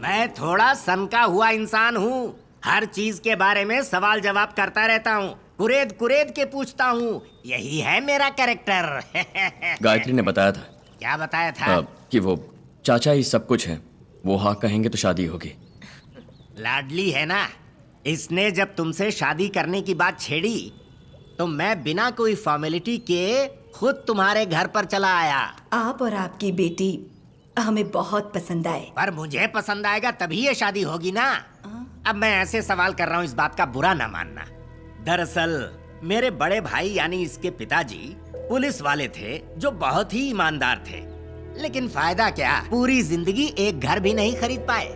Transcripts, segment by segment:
मैं थोड़ा सनका हुआ इंसान हूँ। हर चीज के बारे में सवाल जवाब करता रहता हूँ, कुरेद कुरेद के पूछता हूँ। यही है मेरा कैरेक्टर। गायत्री ने बताया था। क्या बताया था? कि वो चाचा ही सब कुछ है, वो हाँ कहेंगे तो शादी होगी। लाडली है ना, इसने जब तुमसे शादी करने की बात छेड़ी तो मैं बिना कोई फॉर्मेलिटी के खुद तुम्हारे घर पर चला आया। आप और आपकी बेटी हमें बहुत पसंद आए। पर मुझे पसंद आएगा तभी ये शादी होगी ना। अब मैं ऐसे सवाल कर रहा हूँ, इस बात का बुरा ना मानना। दरअसल मेरे बड़े भाई यानी इसके पिताजी पुलिस वाले थे जो बहुत ही ईमानदार थे, लेकिन फायदा क्या, पूरी जिंदगी एक घर भी नहीं खरीद पाए।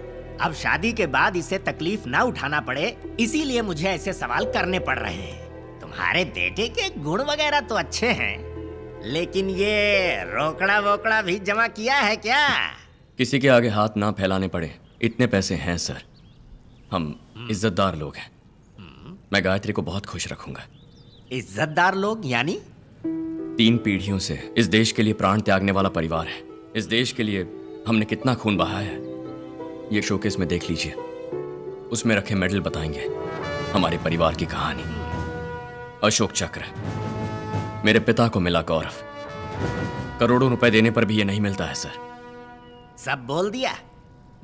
अब शादी के बाद इसे तकलीफ ना उठाना पड़े, इसीलिए मुझे ऐसे सवाल करने पड़ रहे हैं। तुम्हारे बेटे के गुण वगैरह तो अच्छे हैं, लेकिन ये रोकड़ा वोकड़ा भी जमा किया है क्या? किसी के आगे हाथ ना फैलाने पड़े, इतने पैसे हैं सर। हम इज्जतदार लोग हैं। मैं गायत्री को बहुत खुश रखूंगा। इज्जतदार लोग यानी? 3 पीढ़ियों से इस देश के लिए प्राण त्यागने वाला परिवार है। इस देश के लिए हमने कितना खून बहाया है, ये शोकेस में देख लीजिए। उसमें रखे मेडल बताएंगे हमारे परिवार की कहानी। अशोक चक्र, मेरे पिता को मिला गौरव। करोड़ों रुपए देने पर भी ये नहीं मिलता है सर। सब बोल दिया।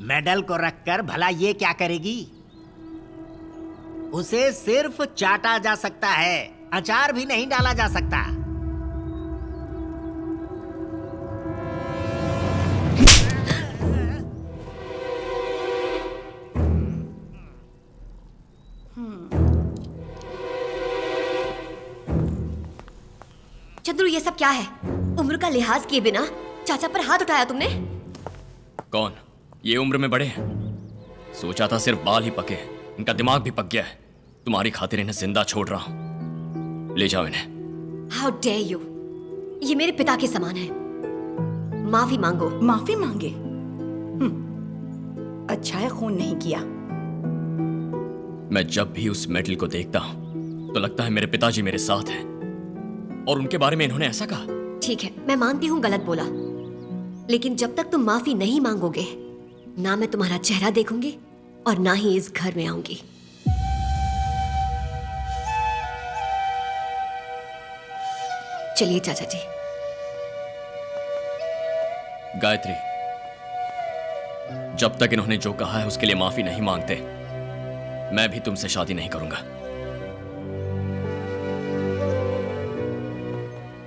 मेडल को रखकर भला ये क्या करेगी? उसे सिर्फ चाटा जा सकता है, अचार भी नहीं डाला जा सकता। चंद्रू, ये सब क्या है? उम्र का लिहाज किए बिना चाचा पर हाथ उठाया तुमने? कौन? ये उम्र में बड़े हैं? सोचा था सिर्फ बाल ही पके, इनका दिमाग भी पक गया है। तुम्हारी खातिर इन्हें जिंदा छोड़ रहा हूं, ले जाओ इन्हें। How dare you! ये मेरे पिता के समान है। माफी मांगो। माफी मांगे? अच्छा है खून नहीं किया। मैं जब भी उस मेडल को देखता हूं तो लगता है मेरे पिताजी मेरे साथ हैं, और उनके बारे में इन्होंने ऐसा कहा। ठीक है, मैं मानती हूँ गलत बोला, लेकिन जब तक तुम माफी नहीं मांगोगे, ना मैं तुम्हारा चेहरा देखूंगी और ना ही इस घर में आऊंगी। चलिए चाचा जी। गायत्री, जब तक इन्होंने जो कहा है उसके लिए माफी नहीं मांगते, मैं भी तुमसे शादी नहीं करूंगा।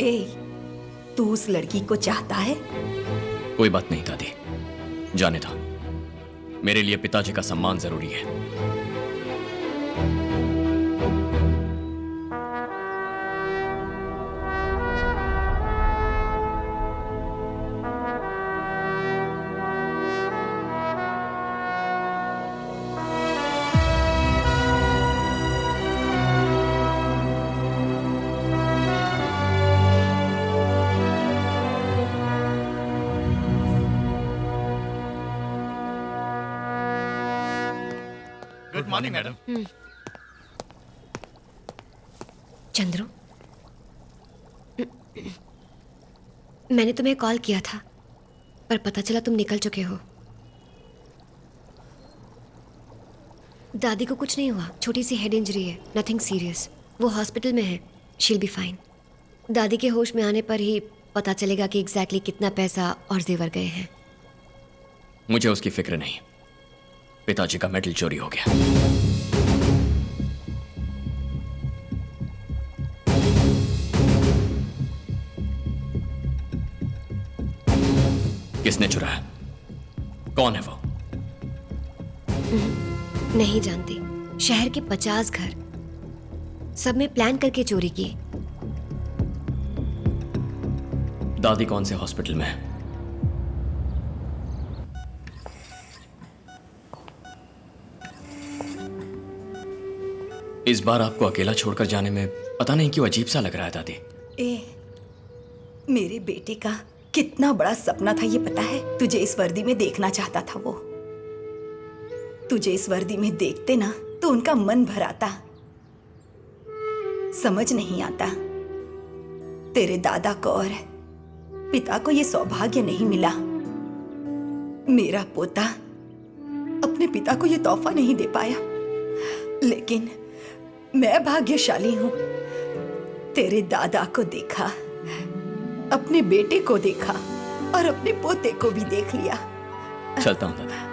ए, तू उस लड़की को चाहता है? कोई बात नहीं दादी, जाने दो। मेरे लिए पिताजी का सम्मान जरूरी है। Good morning madam. चंद्रू, मैंने तुम्हें कॉल किया था, पर पता चला तुम निकल चुके हो। दादी को कुछ नहीं हुआ, छोटी सी हेड इंजरी है, नथिंग सीरियस। वो हॉस्पिटल में है, शील बी फाइन। दादी के होश में आने पर ही पता चलेगा कि एग्जैक्टली कितना पैसा और जेवर गए हैं। मुझे उसकी फिक्र नहीं, पिताजी का मेडल चोरी हो गया। किसने चुराया? कौन है वो? नहीं जानती। शहर के 50 घर, सब में प्लान करके चोरी की। दादी कौन से हॉस्पिटल में है? इस बार आपको अकेला छोड़कर जाने में पता नहीं क्यों अजीब सा लग रहा है दादी। मेरे बेटे का कितना बड़ा सपना था ये पता है? तुझे इस वर्दी में देखना चाहता था वो। तुझे इस वर्दी में देखते ना तो उनका मन भर आता। समझ नहीं आता, तेरे दादा को और पिता को ये सौभाग्य नहीं मिला। मेरा पोता पिता को ये तोहफा नहीं दे पाया, लेकिन मैं भाग्यशाली हूँ। तेरे दादा को देखा, अपने बेटे को देखा और अपने पोते को भी देख लिया। चलता हूँ दादा।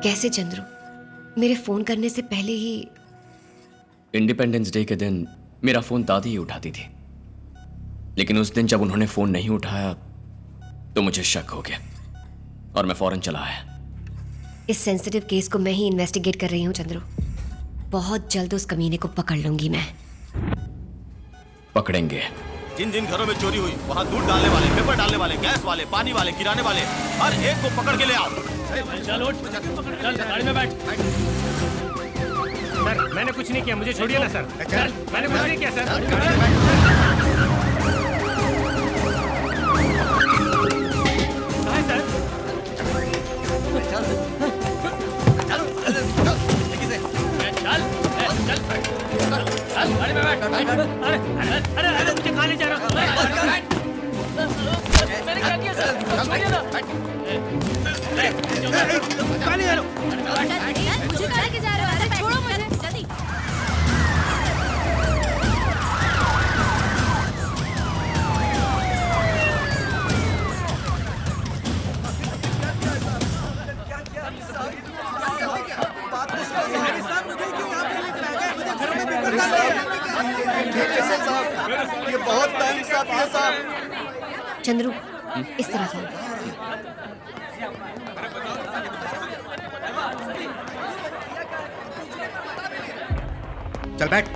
कैसे चंद्रू? मेरे फोन करने से पहले ही? इंडिपेंडेंस डे के दिन मेरा फोन दादी ही उठाती थी, लेकिन उस दिन जब उन्होंने फोन नहीं उठाया तो मुझे शक हो गया और मैं फौरन चला आया। इस सेंसिटिव केस को मैं ही इन्वेस्टिगेट कर रही हूँ चंद्रू। बहुत जल्द उस कमीने को पकड़ लूंगी मैं। पकड़ेंगे। जिन जिन घरों में चोरी हुई वहाँ दूध डालने वाले, पेपर डालने वाले, गैस वाले, पानी वाले, किराने वाले, हर एक को पकड़ के ले आओ। चल उठ, चल गाड़ी में बैठ। सर मैंने कुछ नहीं किया, मुझे छोड़िए ना सर। सर मैंने कुछ नहीं किया सर। कहाँ है सर? चल गाड़ी में बैठ। अरे अरे अरे मुझे कहाँ ले जा रहा हूँ? मैंने क्या किया सर? छोड़िए ना। मुझे कहाँ लेके जा रहे हो? अरे छोड़ो मुझे जल्दी। ये बहुत नाइंसाफी है साहब। चंद्रू इस तरफ आओ। चल बैठ।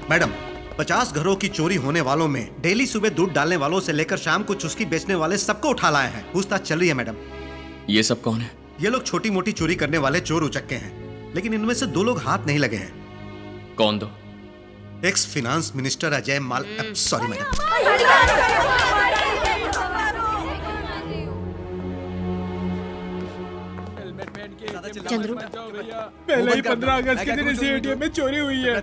मैडम, 50 घरों की चोरी होने वालों में डेली सुबह दूध डालने वालों से लेकर शाम को चुस्की बेचने वाले सबको उठा लाए हैं। पूछताछ चल रही है मैडम। ये सब कौन है? ये लोग छोटी मोटी चोरी करने वाले चोर उचक्के हैं, लेकिन इनमें से 2 लोग हाथ नहीं लगे हैं। कौन दो? एक्स फिनांस मिनिस्टर अजय माल, सॉरी मैडम। चंद्रू पहले ही 15 अगस्त के दिन इसी एटीएम में चोरी हुई है।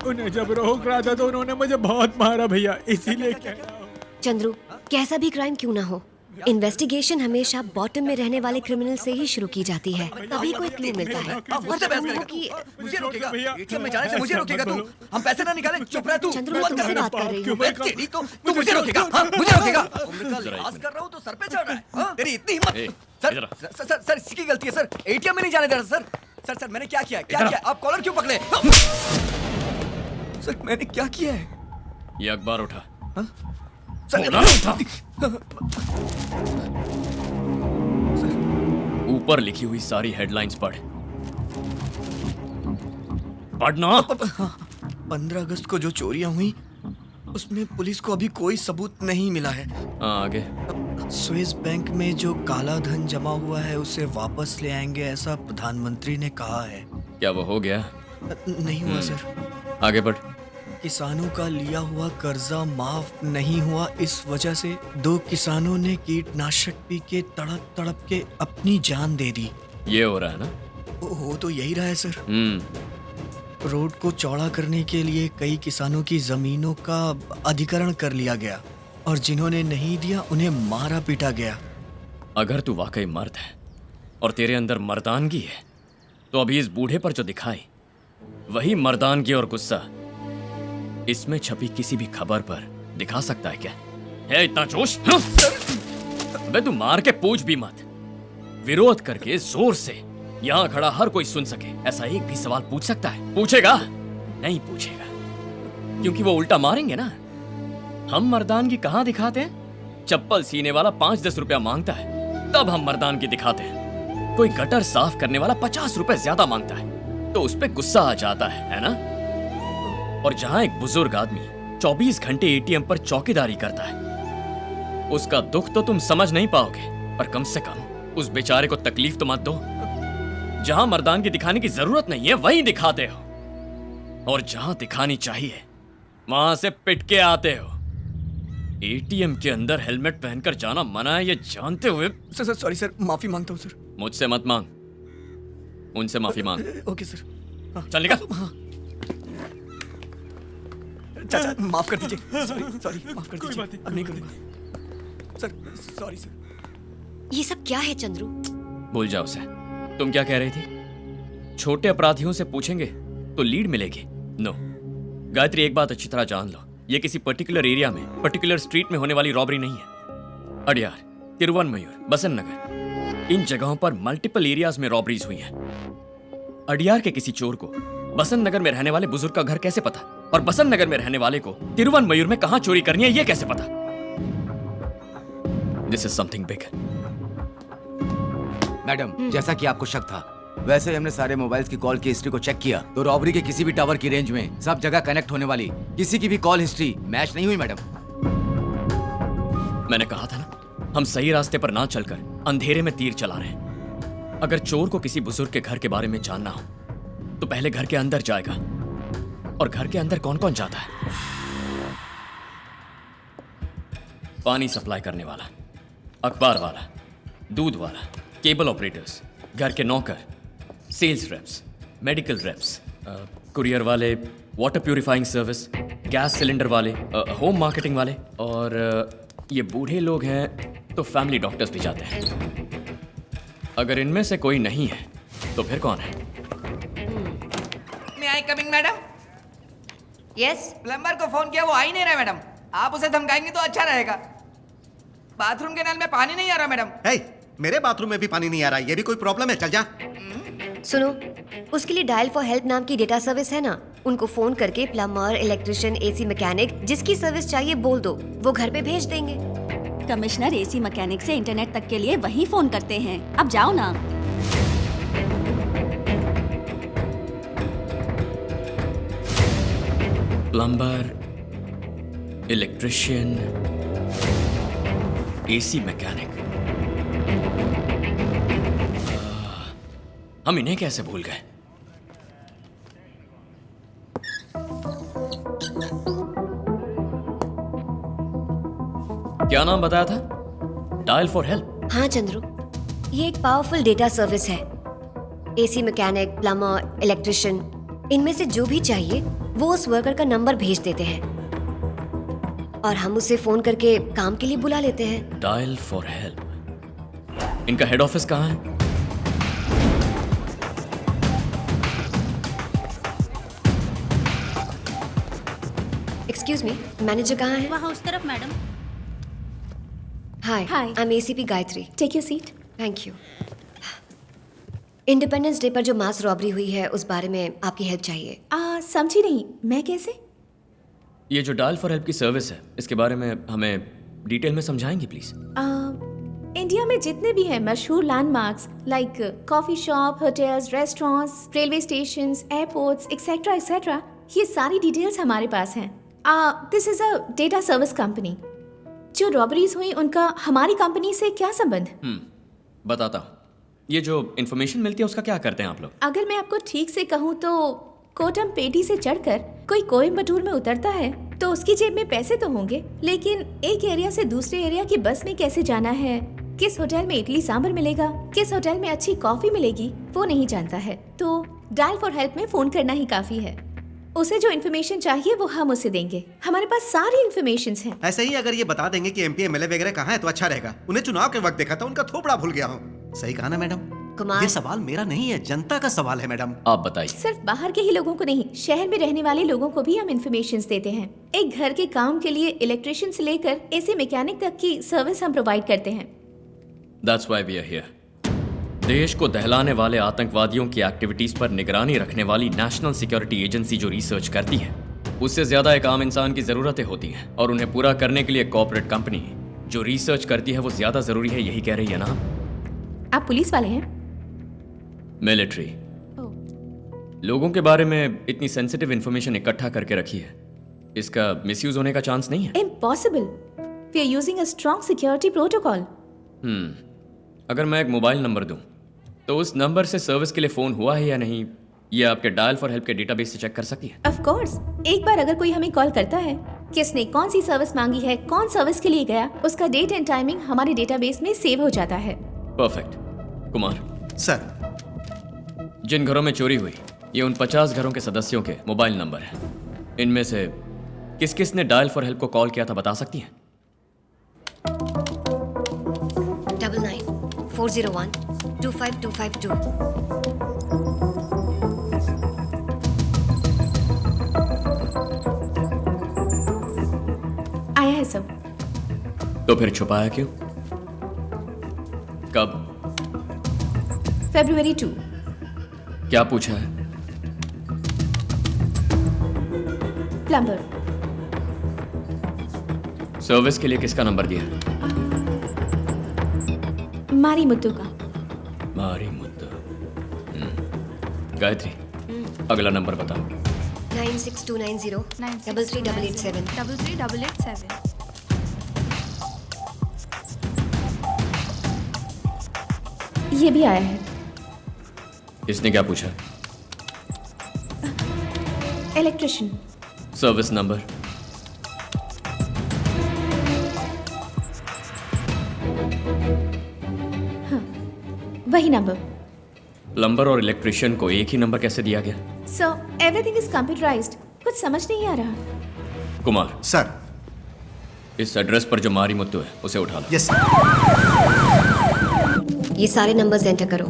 उन्हें जब रोक रहा था तो उन्होंने मुझे बहुत मारा भैया, इसीलिए कह रहा हूं। चंद्रू कैसा भी क्राइम क्यों ना हो, इन्वेस्टिगेशन हमेशा बॉटम में रहने वाले क्रिमिनल से ही शुरू की जाती है, तभी कोई क्लू मिलता है। और तुम हो कि मुझे रोकेगा एटीएम में जाने से? मुझे रोकेगा तू? हम पैसे ना निकाले, चुप रह तू। चंद्रू मैं तुमसे बात कर रही हूँ। तेरी तो तू मुझे रोकेगा? हाँ मुझे रोकेगा? उम्र का लिहाज कर रहा हूँ तो सर पे चढ़ रहा है। हाँ? तेरी इतनी हिम्मत? सर सर सर इसकी गलती है सर, एटीएम में नहीं जाने दे रहा सर। सर सर मैंने क्या किया? क्या किया? आप कॉलर क्यों पकड़े? सर मैंने क्या किया है? ये अखबार उठा। ऊपर लिखी हुई सारी हेडलाइंस पढ़। पढ़ना। 15 अगस्त को जो चोरियां हुई उसमें पुलिस को अभी कोई सबूत नहीं मिला है। आगे। स्विस बैंक में जो काला धन जमा हुआ है उसे वापस ले आएंगे, ऐसा प्रधानमंत्री ने कहा है। क्या वो हो गया? नहीं हुआ सर। आगे बढ़। किसानों का लिया हुआ कर्जा माफ नहीं हुआ, इस वजह से 2 किसानों ने कीटनाशक पी के तड़प तड़प के अपनी जान दे दी। ये हो रहा है ना? हो तो यही रहा है सर। रोड को चौड़ा करने के लिए कई किसानों की जमीनों का अधिग्रहण कर लिया गया और जिन्होंने नहीं दिया उन्हें मारा पीटा गया। अगर तू वाकई मर्द है और तेरे अंदर मर्दानगी है तो अभी इस बूढ़े पर जो दिखाई वही मर्दानगी और गुस्सा इसमें छपी किसी भी खबर पर दिखा सकता है क्या? है इतना जोश? अबे तू मार के पूछ भी मत, विरोध करके जोर से यहाँ खड़ा हर कोई सुन सके ऐसा एक भी सवाल पूछ सकता है? पूछेगा? नहीं पूछेगा, क्योंकि वो उल्टा मारेंगे ना। हम मर्दानगी कहाँ दिखाते हैं? चप्पल सीने वाला 5-10 रुपया मांगता है तब हम मर्दानगी दिखाते हैं। कोई गटर साफ करने वाला 50 रुपए ज्यादा मांगता है तो उस पे गुस्सा आ जाता है ना? और जहां एक बुजुर्ग आदमी 24 घंटे एटीएम पर चौकीदारी करता है उसका दुख तो तुम समझ नहीं पाओगे, पर कम से कम उस बेचारे को तकलीफ तो मत दो। जहां मर्दानगी दिखाने की जरूरत नहीं है वहीं दिखाते हो, और जहां दिखानी चाहिए वहां से पिट के आते हो। एटीएम के अंदर हेलमेट पहनकर जाना मना है ये जानते हुए। सर सॉरी सर, माफी मांगता हूँ सर। मुझसे मत मांग, उनसे माफी मांग। Okay sir. चल निकल। चाचा माफ कर दीजिए। सॉरी माफ कर दीजिए। अब नहीं करूंगा सर। Sorry sir. ये सब क्या है चंद्रू? भूल जाओ उसे। तुम क्या कह रही थी? छोटे अपराधियों से पूछेंगे तो लीड मिलेगी? नो। गायत्री, एक बात अच्छी तरह जान लो, ये किसी पर्टिकुलर एरिया में, पर्टिकुलर स्ट्रीट में होने वाली रॉबरी नहीं है। अडियार, तिरुवनमयूर, बसंत नगर, इन जगहों पर मल्टीपल एरियाज में रॉबरीज हुई हैं। अडियार के किसी चोर को बसंत नगर में रहने वाले बुजुर्ग का घर कैसे पता, और बसंत नगर में रहने वाले को तिरुवनमयूर में कहां चोरी करनी है ये कैसे पता? This is something big. Madam, जैसा कि आपको शक था, वैसे ही हमने सारे मोबाइल्स की कॉल की हिस्ट्री को चेक किया तो रॉबरी के किसी भी टावर की रेंज में सब जगह कनेक्ट होने वाली किसी की भी कॉल हिस्ट्री मैच नहीं हुई मैडम। मैंने कहा था ना, हम सही रास्ते पर ना चलकर अंधेरे में तीर चला रहे हैं। अगर चोर को किसी बुजुर्ग के घर के बारे में जानना हो तो पहले घर के अंदर जाएगा, और घर के अंदर कौन कौन जाता है? पानी सप्लाई करने वाला, अखबार वाला, दूध वाला, केबल ऑपरेटर्स, घर के नौकर, sales reps, medical reps, courier वाले, water purifying service, gas cylinder वाले, होम मार्केटिंग वाले, और ये बूढ़े लोग हैं तो फैमिली डॉक्टर्स भी जाते हैं। अगर इनमें से कोई नहीं है तो फिर कौन है? मैं I coming madam? Yes. Plumber को फोन किया, वो आ ही नहीं रहा मैडम। आप उसे धमकाएंगे तो अच्छा रहेगा। बाथरूम के नल में पानी नहीं आ रहा मैडम। मेरे बाथरूम में भी पानी नहीं आ रहा, ये भी कोई प्रॉब्लम है? चल जा। सुनो, उसके लिए डायल फॉर हेल्प नाम की डेटा सर्विस है ना, उनको फोन करके प्लम्बर, इलेक्ट्रिशियन, एसी मैकेनिक, जिसकी सर्विस चाहिए बोल दो, वो घर पे भेज देंगे। कमिश्नर एसी मैकेनिक से इंटरनेट तक के लिए वही फोन करते हैं। अब जाओ ना। प्लम्बर, इलेक्ट्रिशियन, एसी मैकेनिक, हम इन्हें कैसे भूल गए? क्या नाम बताया था? Dial for help? हाँ चंद्रू, ये एक पावरफुल डेटा सर्विस है। एसी मैकेनिक, प्लम्बर, इलेक्ट्रिशियन, इनमें से जो भी चाहिए वो उस वर्कर का नंबर भेज देते हैं और हम उसे फोन करके काम के लिए बुला लेते हैं। Dial for help. इनका हेड ऑफिस कहाँ है? एक्सक्यूज मी, मैनेजर कहाँ है? वहाँ उस तरफ madam. Hi, Hi. I am ACP Gayatri. Take your seat. Thank you. Independence day पर जो मास रॉबरी हुई है उस बारे में आपकी हेल्प चाहिए। समझी नहीं, मैं कैसे? ये जो डायल फॉर हेल्प की सर्विस है, इसके बारे में हमें डिटेल में समझाएंगी प्लीज? इंडिया में जितने भी हैं मशहूर landmarks like coffee shop, hotels, restaurants, railway stations, airports etcetera etcetera, ये सारी डिटेल्स हमारे पास हैं। This is a data service company. जो रॉबरीज हुई उनका हमारी कंपनी से क्या संबंध? बताता हूँ। ये जो इन्फॉर्मेशन मिलती है उसका क्या करते हैं आप लोग? अगर मैं आपको ठीक से कहूँ तो कोटम पेटी से चढ़कर कोई कोयम्बटूर में उतरता है तो उसकी जेब में पैसे तो होंगे, लेकिन एक एरिया से दूसरे एरिया की बस में कैसे जाना है, किस होटल में इडली सांभर मिलेगा, किस होटल में अच्छी कॉफी मिलेगी, वो नहीं जानता है। तो डायल फॉर हेल्प में फोन करना ही काफी है। उसे जो इन्फॉर्मेशन चाहिए वो हम उसे देंगे। हमारे पास सारी इन्फॉर्मेशन हैं। ऐसे ही अगर ये बता देंगे कि एमपी एमएलए वगैरह कहाँ है तो अच्छा रहेगा। उन्हें चुनाव के वक्त देखा था, उनका थोपड़ा भूल गया हूँ। सही कहा ना मैडम? कुमार, ये सवाल मेरा नहीं है, जनता का सवाल है मैडम। आप बताइए। सिर्फ बाहर के ही लोगों को नहीं, शहर में रहने वाले लोगों को भी हम इन्फॉर्मेशन देते हैं। एक घर के काम के लिए इलेक्ट्रिशियन से लेकर एसी मैकेनिक तक की सर्विस हम प्रोवाइड करते हैं। That's why we are here. देश को दहलाने वाले आतंकवादियों की एक्टिविटीज पर निगरानी रखने वाली नेशनल सिक्योरिटी एजेंसी जो रिसर्च करती है, उससे ज्यादा एक आम इंसान की जरूरतें होती हैं, और उन्हें पूरा करने के लिए कॉर्पोरेट कंपनी जो रिसर्च करती है वो ज्यादा जरूरी है, यही कह रही है ना? आप पुलिस वाले हैं? मिलिट्री। लोगों के बारे में इतनी सेंसिटिव इंफॉर्मेशन इकट्ठा करके रखी है, इसका मिसयूज होने का चांस नहीं है? Impossible. We are using a strong security protocol. अगर मैं एक मोबाइल नंबर दूं तो उस नंबर से सर्विस के लिए फोन हुआ है या नहीं, ये आपके डायल फॉर हेल्प के डेटाबेस से चेक कर सकती है? Of course. एक बार अगर कोई हमें कॉल करता है, किसने कौन सी सर्विस मांगी है, कौन सर्विस के लिए गया, उसका डेट एंड टाइमिंग हमारे डेटाबेस में सेव हो जाता है। परफेक्ट। कुमार सर, जिन घरों में चोरी हुई ये उन 50 घरों के सदस्यों के मोबाइल नंबर हैं। इनमें से किस किस ने डायल फॉर हेल्प को कॉल किया था बता सकती हैं? 99-401-25252। आया है सब। तो फिर छुपाया क्यों? कब? February 2। क्या पूछा है? प्लम्बर। सर्विस के लिए किसका नंबर दिया? मारी मुत्तू का। मारी मुद्दा। गायत्री, अगला नंबर बताओ। 96290-33887। 33887। ये भी आया है। इसने क्या पूछा? इलेक्ट्रिशियन। Service number? हाँ, वही नंबर। प्लम्बर और इलेक्ट्रिशियन को एक ही नंबर कैसे दिया गया? So everything is computerised. कुछ समझ नहीं आ रहा। कुमार सर, इस एड्रेस पर जो मारी मुत्तू है उसे उठा लो। Yes sir. ये सारे नंबर्स एंटर करो।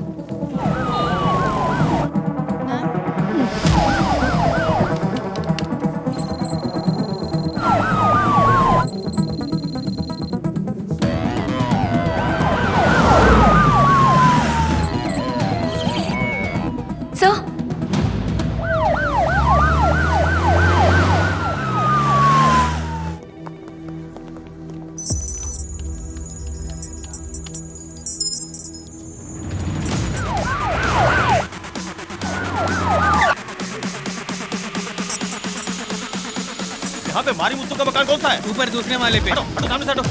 सर, यहाँ पे मारी मुत्तू का मकान कौन सा है? ऊपर दूसरे माले पे। हटो, हटो, सामने से हटो।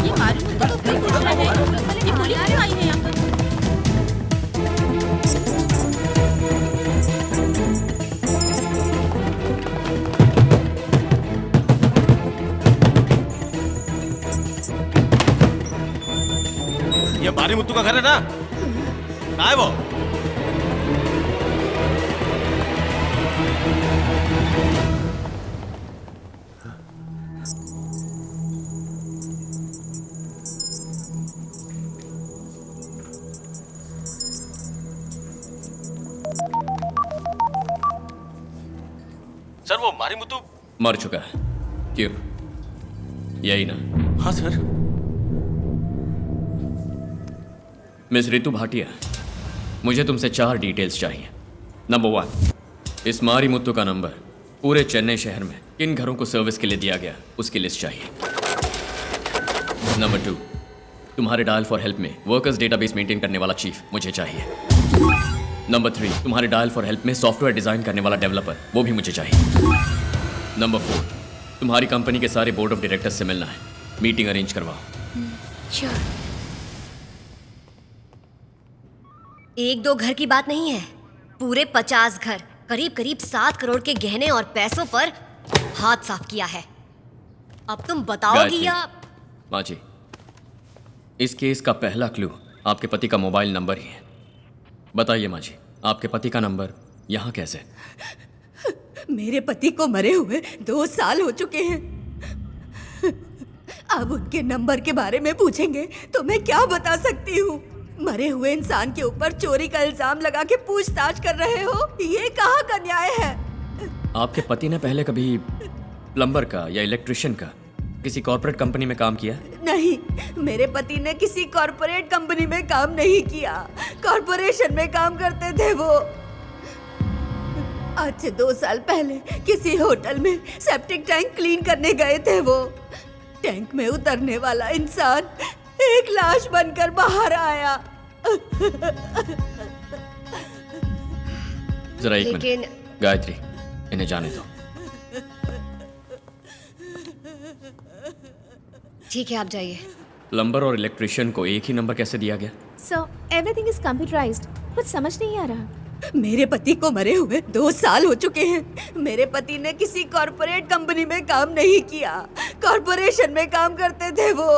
ये मारी मुत्तू तो कोई पूछ रहा है। ये पुलिस क्यों आई है यहाँ पर? ये मारी मुत्तू का घर है ना? कहाँ है वो? सर, वो मारी मुत्तू मर चुका है। क्यों? यही ना? हाँ सर। मिस रितु भाटिया, मुझे तुमसे 4 डिटेल्स चाहिए। नंबर 1, इस मारी मुत्तू का नंबर पूरे चेन्नई शहर में किन घरों को सर्विस के लिए दिया गया उसकी लिस्ट चाहिए। नंबर 2, तुम्हारे डायल फॉर हेल्प में वर्कर्स डेटाबेस मेंटेन करने वाला चीफ मुझे चाहिए। नंबर 3, तुम्हारे डायल फॉर हेल्प में सॉफ्टवेयर डिजाइन करने वाला डेवलपर, वो भी मुझे चाहिए। नंबर 4, तुम्हारी कंपनी के सारे बोर्ड ऑफ डायरेक्टर्स से मिलना है। मीटिंग अरेंज करवाओ। श्योर। 1-2 घर की बात नहीं है, पूरे 50 घर, करीब करीब 7 करोड़ के गहने और पैसों पर हाथ साफ किया है। अब तुम बताओगी गायत्री, या? माँ जी, इस केस का पहला क्लू आपके पति का मोबाइल नंबर ही है। बताइए माँ जी, आपके पति का नंबर यहाँ कैसे? मेरे पति को मरे हुए 2 साल हो चुके हैं। अब उनके नंबर के बारे में पूछेंगे तो मैं क्या बता सकती हूँ? मरे हुए इंसान के ऊपर चोरी का इल्जाम लगा के पूछताछ कर रहे हो, ये कहाँ का न्याय है? आपके पति ने पहले कभी प्लम्बर का या इलेक्ट्रिशियन का किसी कॉर्पोरेट कंपनी में काम किया? नहीं, मेरे पति ने किसी कॉर्पोरेट कंपनी में काम नहीं किया। कॉर्पोरेशन में काम करते थे वो। आज से 2 साल पहले किसी होटल में सेप्टिक टैंक क्लीन करने गए थे वो। टैंक में उतरने वाला इंसान एक लाश बनकर बाहर आया। जरा एक लेकिन मिनट, गायत्री, इन्हें जाने दो। ठीक है, आप जाइए। प्लम्बर और इलेक्ट्रिशियन को एक ही नंबर कैसे दिया गया? So everything is computerised. कुछ समझ नहीं आ रहा। मेरे पति को मरे हुए 2 साल हो चुके हैं। मेरे पति ने किसी कॉर्पोरेट कंपनी में काम नहीं किया, कॉर्पोरेशन में काम करते थे वो।